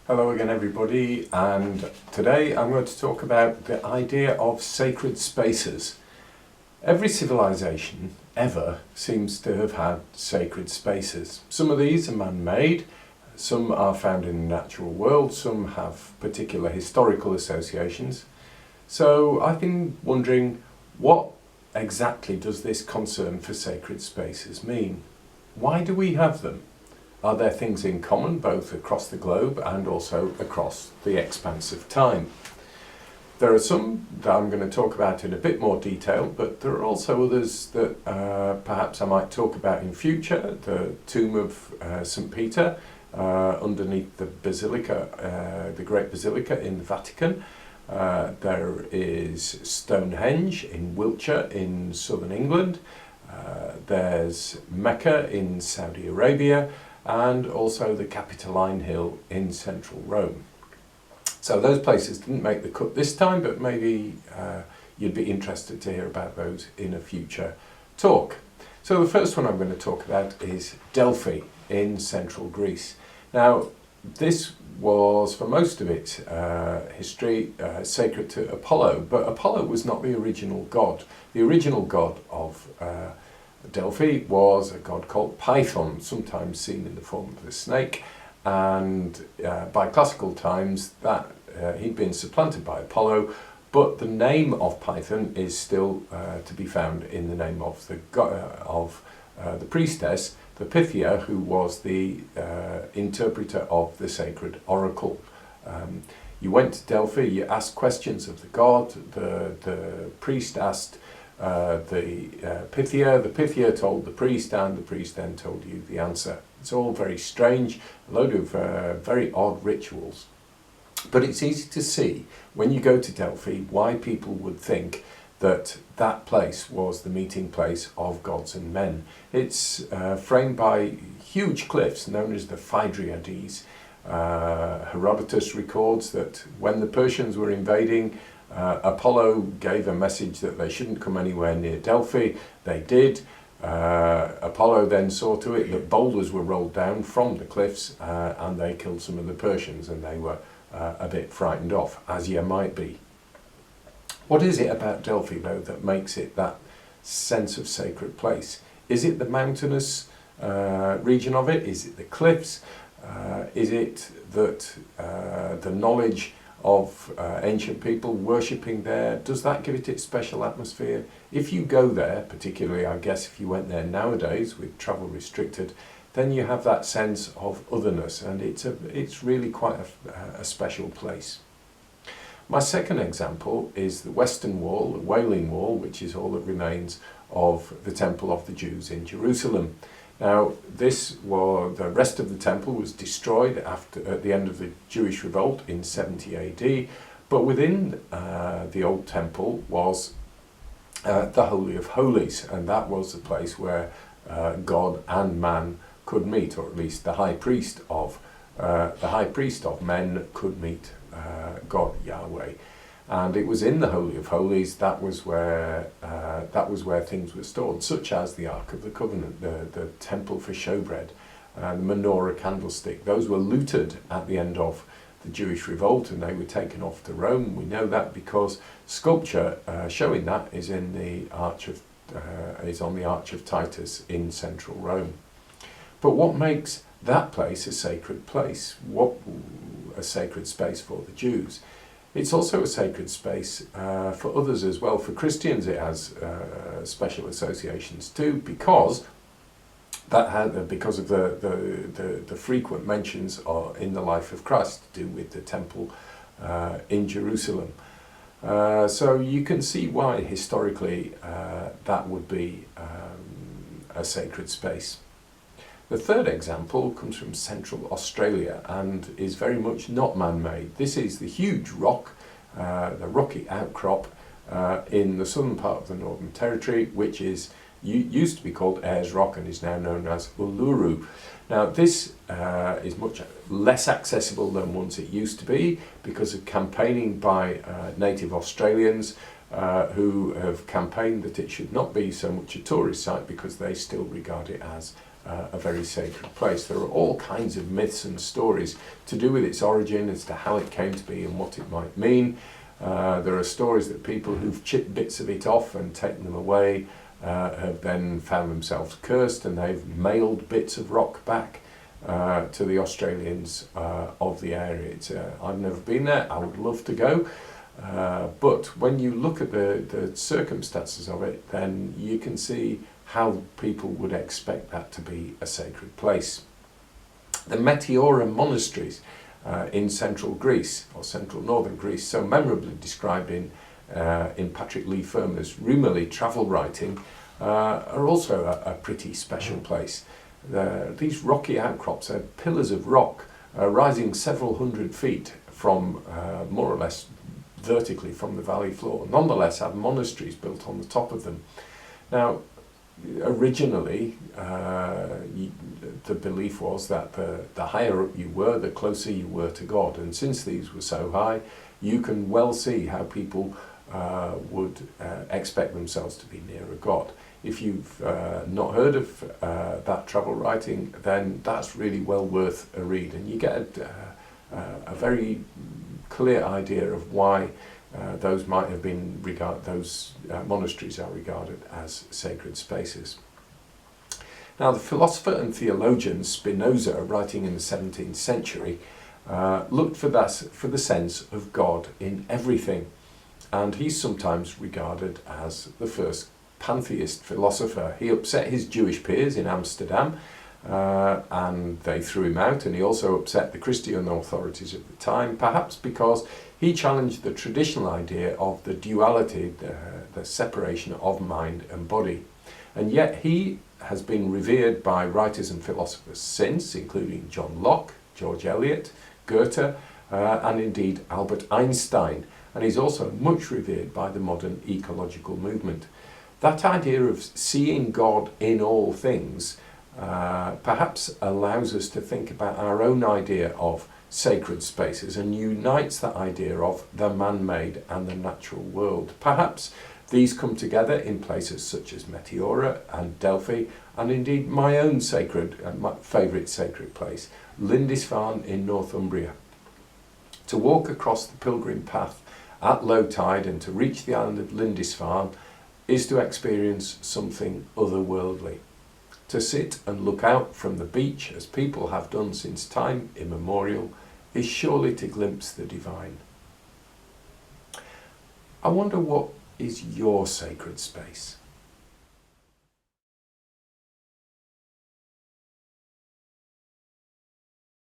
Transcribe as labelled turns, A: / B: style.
A: Hello again everybody, and today I'm going to talk about the idea of sacred spaces. Every civilization ever seems to have had sacred spaces. Some of these are man-made, some are found in the natural world, some have particular historical associations. So I've been wondering, what exactly does this concern for sacred spaces mean? Why do we have them? Are there things in common both across the globe and also across the expanse of time? There are some that I'm going to talk about in a bit more detail, but there are also others that perhaps I might talk about in future. The tomb of St. Peter underneath the Basilica, the Great Basilica in the Vatican. There is Stonehenge in Wiltshire in southern England. There's Mecca in Saudi Arabia, and also the Capitoline Hill in central Rome. So those places didn't make the cut this time, but maybe you'd be interested to hear about those in a future talk. So the first one I'm going to talk about is Delphi in central Greece. Now, this was, for most of its history, sacred to Apollo, but Apollo was not the original god. The original god of Delphi was a god called Python, sometimes seen in the form of a snake, and by classical times that he'd been supplanted by Apollo, but the name of Python is still to be found in the name of the priestess, the Pythia, who was the interpreter of the sacred oracle. You went to Delphi, you asked questions of the god, the priest asked the Pythia told the priest, and the priest then told you the answer. It's all very strange, a load of very odd rituals. But it's easy to see when you go to Delphi why people would think that that place was the meeting place of gods and men. It's framed by huge cliffs known as the Phaedriades. Herodotus records that when the Persians were invading, Apollo gave a message that they shouldn't come anywhere near Delphi. They did. Apollo then saw to it that boulders were rolled down from the cliffs and they killed some of the Persians, and they were a bit frightened off, as you might be. What is it about Delphi, though, that makes it that sense of sacred place? Is it the mountainous region of it? Is it the cliffs? Is it that the knowledge of ancient people worshipping there, does that give it its special atmosphere? If you go there, particularly I guess if you went there nowadays with travel restricted, then you have that sense of otherness, and it's really quite a special place. My second example is the Western Wall, the Wailing Wall, which is all that remains of the Temple of the Jews in Jerusalem. Now, the rest of the temple was destroyed at the end of the Jewish revolt in 70 AD, but within the old temple was the Holy of Holies, and that was the place where God and man could meet, or at least the high priest of men could meet God, Yahweh. And it was in the Holy of Holies that was where things were stored, such as the Ark of the Covenant, the temple for showbread, and the menorah candlestick. Those were looted at the end of the Jewish revolt, and they were taken off to Rome. We know that because sculpture showing that is in the is on the Arch of Titus in central Rome. But what makes that place a sacred place? What a sacred space for the Jews? It's also a sacred space for others as well. For Christians it has special associations too, because of the frequent mentions in the life of Christ to do with the temple in Jerusalem. So you can see why historically that would be a sacred space. The third example comes from Central Australia and is very much not man-made. This is the huge rock, the rocky outcrop in the southern part of the Northern Territory, which used to be called Ayers Rock and is now known as Uluru. Now this is much less accessible than once it used to be because of campaigning by native Australians who have campaigned that it should not be so much a tourist site because they still regard it as a very sacred place. There are all kinds of myths and stories to do with its origin, as to how it came to be and what it might mean. There are stories that people who've chipped bits of it off and taken them away have then found themselves cursed, and they've mailed bits of rock back to the Australians of the area. I've never been there. I would love to go. But when you look at the circumstances of it, then you can see how people would expect that to be a sacred place. The Meteora monasteries in central Greece, or central northern Greece, so memorably described in Patrick Leigh Fermor's Rumeli travel writing, are also a pretty special place. These rocky outcrops are pillars of rock rising several hundred feet from more or less vertically from the valley floor, nonetheless have monasteries built on the top of them. Now, originally, the belief was that the higher up you were, the closer you were to God, and since these were so high, you can well see how people would expect themselves to be nearer God. If you've not heard of that travel writing, then that's really well worth a read, and you get a very clear idea of why those might have been those monasteries are regarded as sacred spaces. Now, the philosopher and theologian Spinoza, writing in the 17th century, looked for the sense of God in everything, and he's sometimes regarded as the first pantheist philosopher. He upset his Jewish peers in Amsterdam, and they threw him out, and he also upset the Christian authorities of the time, perhaps because he challenged the traditional idea of the duality, the separation of mind and body. And yet he has been revered by writers and philosophers since, including John Locke, George Eliot, Goethe, and indeed Albert Einstein. And he's also much revered by the modern ecological movement. That idea of seeing God in all things perhaps allows us to think about our own idea of sacred spaces and unites that idea of the man-made and the natural world. Perhaps these come together in places such as Meteora and Delphi, and indeed my own my favourite sacred place, Lindisfarne in Northumbria. To walk across the pilgrim path at low tide and to reach the island of Lindisfarne is to experience something otherworldly. To sit and look out from the beach, as people have done since time immemorial, is surely to glimpse the divine. I wonder, what is your sacred space?